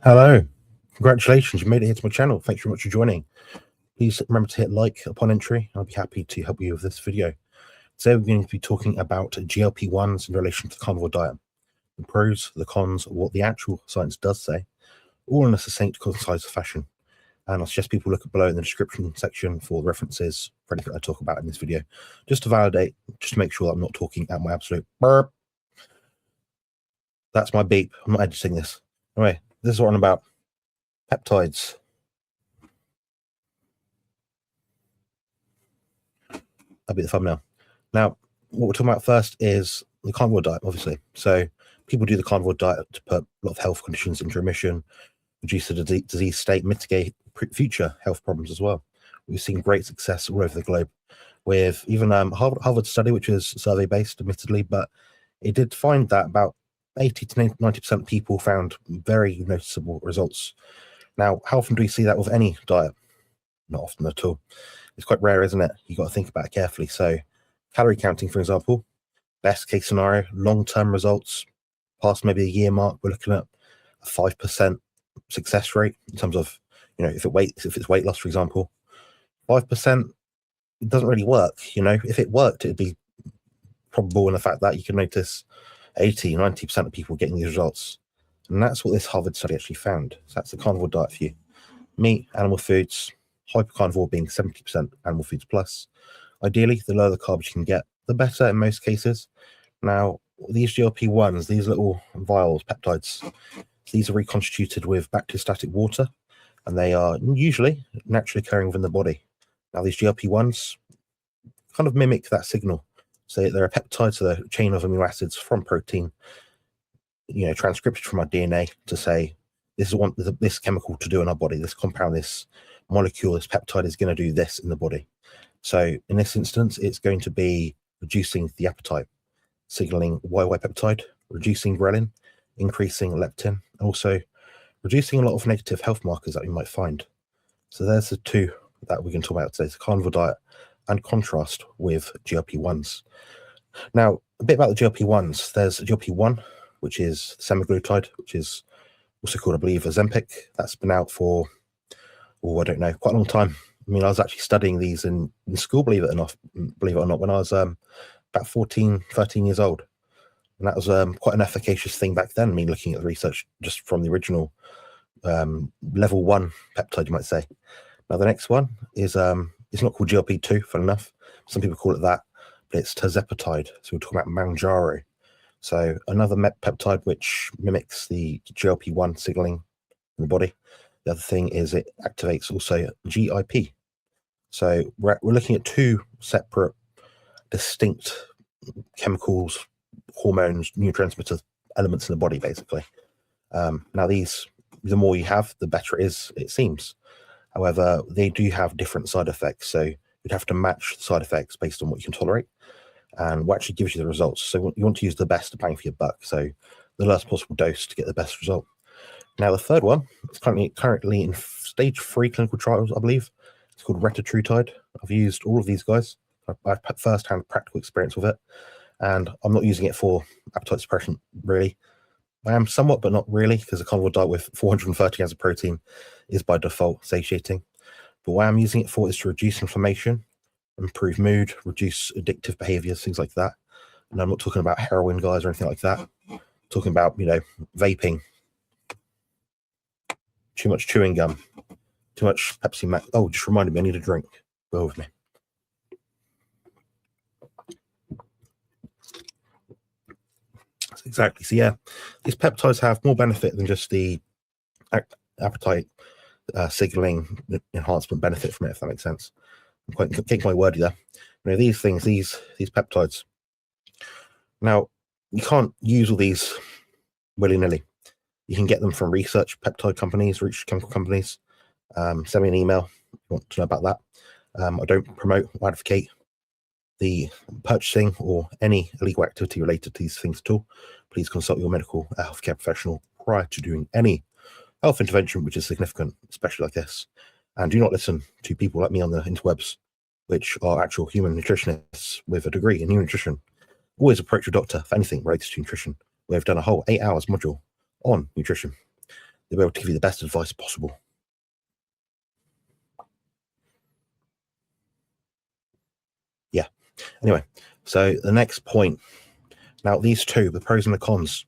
Hello, congratulations, you made it here to my channel. Thanks very much for joining. Please remember to hit like upon entry. I'll be happy to help you with this video. Today we're going to be talking about GLP-1s in relation to the carnivore diet, the pros, the cons, what the actual science does say, all in a succinct, concise fashion. And I suggest people look below in the description section for references for anything I talk about in this video, just to validate, just to make sure that I'm not talking at my absolute burp. That's my beep. I'm not editing this. Anyway, this is what I'm about. Peptides. That'll be the thumbnail. Now, what we're talking about first is the carnivore diet, obviously. So people do the carnivore diet to put a lot of health conditions into remission, reduce the disease state, mitigate future health problems as well. We've seen great success all over the globe with even Harvard study, which is survey-based, admittedly, but it did find that about 80 to 90% of people found very noticeable results. Now, how often do we see that with any diet? Not often at all. It's quite rare, isn't it? You've got to think about it carefully. So calorie counting, for example, best case scenario, long-term results, past maybe a year mark, we're looking at a 5% success rate in terms of, if it's weight loss, for example. 5%, it doesn't really work. If it worked, it'd be probable in the fact that you can notice 80, 90% of people getting these results. And that's what this Harvard study actually found. So that's the carnivore diet for you. Meat, animal foods, hypercarnivore being 70% animal foods plus. Ideally, the lower the carbs you can get, the better in most cases. Now, these GLP-1s, these little vials, peptides, these are reconstituted with bacteriostatic water, and they are usually naturally occurring within the body. Now, these GLP-1s kind of mimic that signal. So they're a peptide, so they're a chain of amino acids from protein, transcripted from our DNA to say, this is what this chemical to do in our body, this compound, this molecule, this peptide is going to do this in the body. So in this instance, it's going to be reducing the appetite, signaling YY peptide, reducing ghrelin, increasing leptin, and also reducing a lot of negative health markers that we might find. So there's the two that we can talk about today, the carnivore diet and contrast with GLP-1s. Now, a bit about the GLP-1s. There's GLP-1, which is semaglutide, which is also called, I believe, Ozempic. That's been out for, I don't know, quite a long time. I mean, I was actually studying these in school, believe it or not, when I was about 14, 13 years old. And that was quite an efficacious thing back then. I mean, looking at the research just from the original level 1 peptide, you might say. Now, the next one is, it's not called GLP-2, fun enough. Some people call it that, but it's Tirzepatide. So we're talking about Mounjaro. So another peptide which mimics the GLP-1 signaling in the body. The other thing is it activates also GIP. So we're looking at two separate, distinct chemicals, hormones, neurotransmitter elements in the body, basically. Now, the more you have, the better it is, it seems. However, they do have different side effects. So you'd have to match the side effects based on what you can tolerate and what actually gives you the results. So you want to use the best bang for your buck. So the lowest possible dose to get the best result. Now, the third one is currently in stage 3 clinical trials, I believe. It's called retatrutide. I've used all of these guys. I've had first-hand practical experience with it. And I'm not using it for appetite suppression, really. I am somewhat, but not really, because a carnivore diet with 430 grams of protein is by default satiating. But what I'm using it for is to reduce inflammation, improve mood, reduce addictive behaviors, things like that. And I'm not talking about heroin guys or anything like that. I'm talking about, vaping, too much chewing gum, too much Pepsi Max. Oh, just reminded me, I need a drink. Go with me. Exactly. So yeah, these peptides have more benefit than just the appetite signaling enhancement benefit from it, if that makes sense. I'm quite kicking my word there. These things, these peptides. Now, you can't use all these willy-nilly. You can get them from research peptide companies, research chemical companies. Send me an email if you want to know about that. I don't promote or advocate the purchasing or any illegal activity related to these things at all. Please consult your medical healthcare professional prior to doing any health intervention which is significant, especially like this. And do not listen to people like me on the interwebs, which are actual human nutritionists with a degree in human nutrition. Always approach your doctor for anything related to nutrition. We have done a whole 8 hours module on nutrition. They'll be able to give you the best advice possible. Yeah. Anyway, so the next point. Now, these two, the pros and the cons.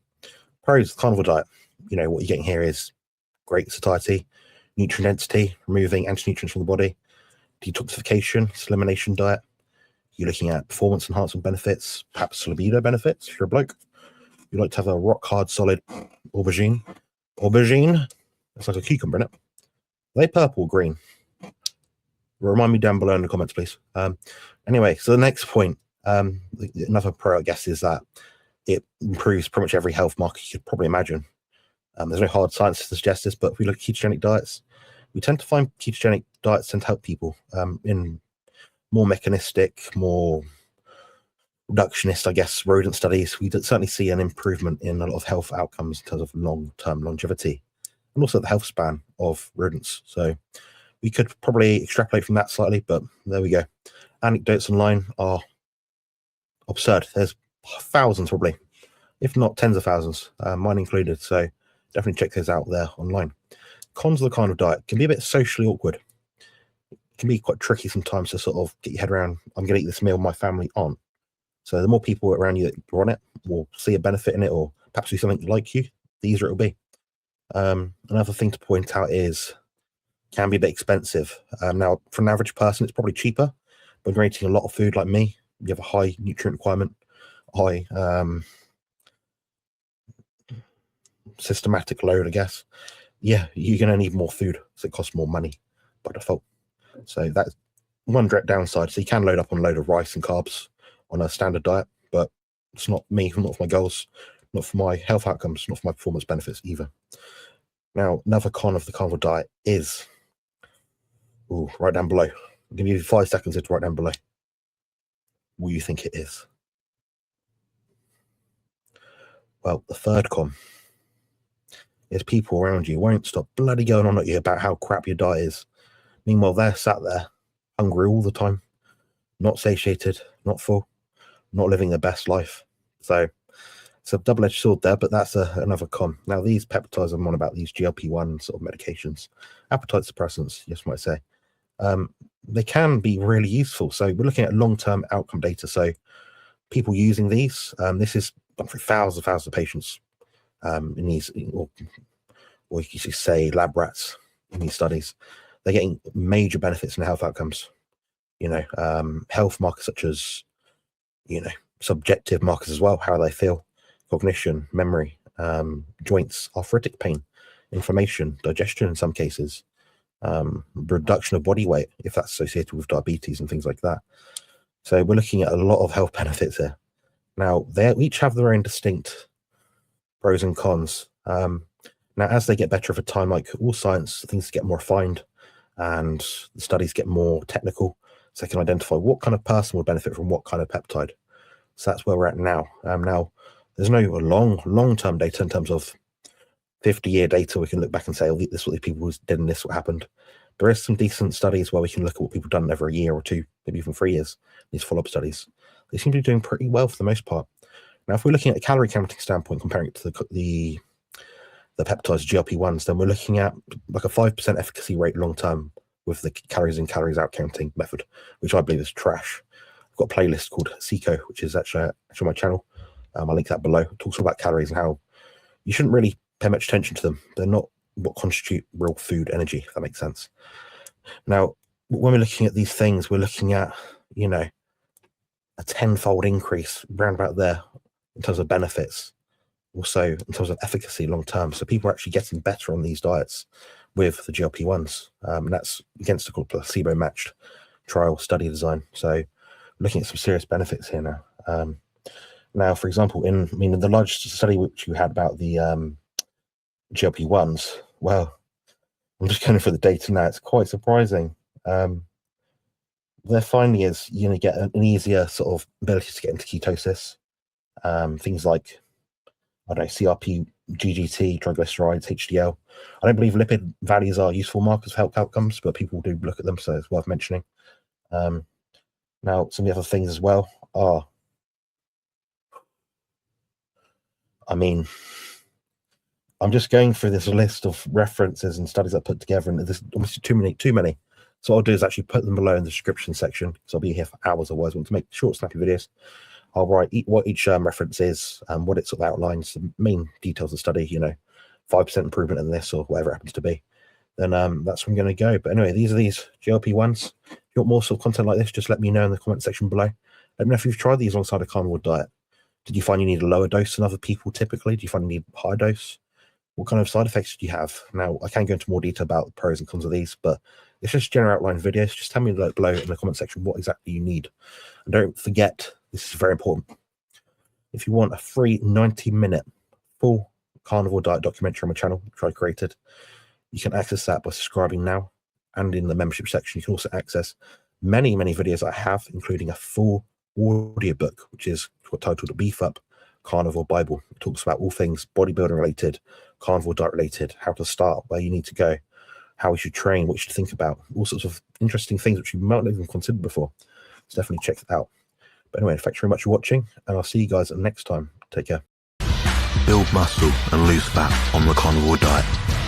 Pros, the carnivore diet. What you're getting here is great satiety, nutrient density, removing anti-nutrients from the body, detoxification, elimination diet. You're looking at performance enhancement benefits, perhaps libido benefits if you're a bloke. You like to have a rock hard, solid aubergine. Aubergine. It's like a cucumber, isn't it? Are they purple or green? Remind me down below in the comments, please. Anyway, so the next point, another pro, I guess, is that it improves pretty much every health marker you could probably imagine. There's no hard science to suggest this, but if we look at ketogenic diets, we tend to find ketogenic diets tend to help people in more mechanistic, more reductionist, I guess, rodent studies. We certainly see an improvement in a lot of health outcomes in terms of long-term longevity and also the health span of rodents. So we could probably extrapolate from that slightly, but there we go. Anecdotes online are absurd. There's thousands probably, if not tens of thousands, mine included. So definitely check those out there online. Cons of the carnivore diet can be a bit socially awkward. It can be quite tricky sometimes to sort of get your head around, I'm going to eat this meal my family aren't. So the more people around you that are on it will see a benefit in it or perhaps do something like you, the easier it will be. Another thing to point out is can be a bit expensive. Now, for an average person, it's probably cheaper. When you're eating a lot of food like me, you have a high nutrient requirement, high systematic load, I guess. Yeah, you're going to need more food, so it costs more money by default. So that's one direct downside. So you can load up on a load of rice and carbs on a standard diet, but it's not me, not for my goals, not for my health outcomes, not for my performance benefits either. Now, another con of the carnivore diet is, right down below. I'll give you 5 seconds to write down below. What do you think it is? Well, the third con is people around you won't stop bloody going on at you about how crap your diet is. Meanwhile, they're sat there hungry all the time, not satiated, not full, not living their best life. So it's a double-edged sword there, but that's another con. Now, these peptides I'm on about, these GLP-1 sort of medications, appetite suppressants, yes, might say, they can be really useful. So we're looking at long-term outcome data. So people using these, this is done for thousands of patients in these, or you could say lab rats in these studies. They're getting major benefits in health outcomes. Health markers such as, subjective markers as well, how they feel, cognition, memory, joints, arthritic pain, inflammation, digestion in some cases, reduction of body weight if that's associated with diabetes and things like that. So we're looking at a lot of health benefits here. Now, they each have their own distinct pros and cons. Now, as they get better over time, like all science, things get more refined and the studies get more technical, so they can identify what kind of person will benefit from what kind of peptide. So that's where we're at now. Now, there's no long-term data in terms of 50-year data. We can look back and say, this is what these people did and this what happened. There is some decent studies where we can look at what people have done over a year or two, maybe even 3 years, these follow-up studies. They seem to be doing pretty well for the most part. Now, if we're looking at a calorie counting standpoint, comparing it to the peptides, GLP-1s, then we're looking at like a 5% efficacy rate long-term with the calories in, calories out counting method, which I believe is trash. I've got a playlist called Seco, which is actually on my channel. I'll link that below. It talks all about calories and how you shouldn't really pay much attention to them. They're not what constitute real food energy, if that makes sense. Now, when we're looking at these things, we're looking at, a 10-fold increase round about there in terms of benefits, also in terms of efficacy long term. So people are actually getting better on these diets with the GLP-1s. And that's against a placebo-matched trial study design. So looking at some serious benefits here now. Now, for example, in the largest study which you had about the GLP-1s, well, I'm just going for the data now. It's quite surprising. Their finding is you're going to get an easier sort of ability to get into ketosis. Things like, CRP, GGT, triglycerides, HDL. I don't believe lipid values are useful markers for health outcomes, but people do look at them, so it's worth mentioning. Now, some of the other things as well are, I'm just going through this list of references and studies I put together, and there's almost too many. So what I'll do is actually put them below in the description section, because I'll be here for hours otherwise. I want to make short, snappy videos. I'll write what each reference is and what it sort of outlines, the main details of the study, 5% improvement in this or whatever it happens to be. Then that's where I'm going to go. But anyway, these are these GLP-1s. If you want more sort of content like this, just let me know in the comment section below. Let me know if you've tried these alongside a carnivore diet. Did you find you need a lower dose than other people typically? Do you find you need a higher dose? What kind of side effects do you have? Now, I can go into more detail about the pros and cons of these, but it's just general outline videos. Just tell me below in the comment section what exactly you need. And don't forget, this is very important. If you want a free 90-minute full carnivore diet documentary on my channel, which I created, you can access that by subscribing now. And in the membership section, you can also access many videos I have, including a full audiobook, which is titled Beef Up Carnivore Bible. It talks about all things bodybuilding related, carnivore diet related, how to start, where you need to go, how we should train, what you should think about, all sorts of interesting things which you might not even considered before. So definitely check that out. But anyway, thanks very much for watching, and I'll see you guys next time. Take care. Build muscle and lose fat on the carnivore diet.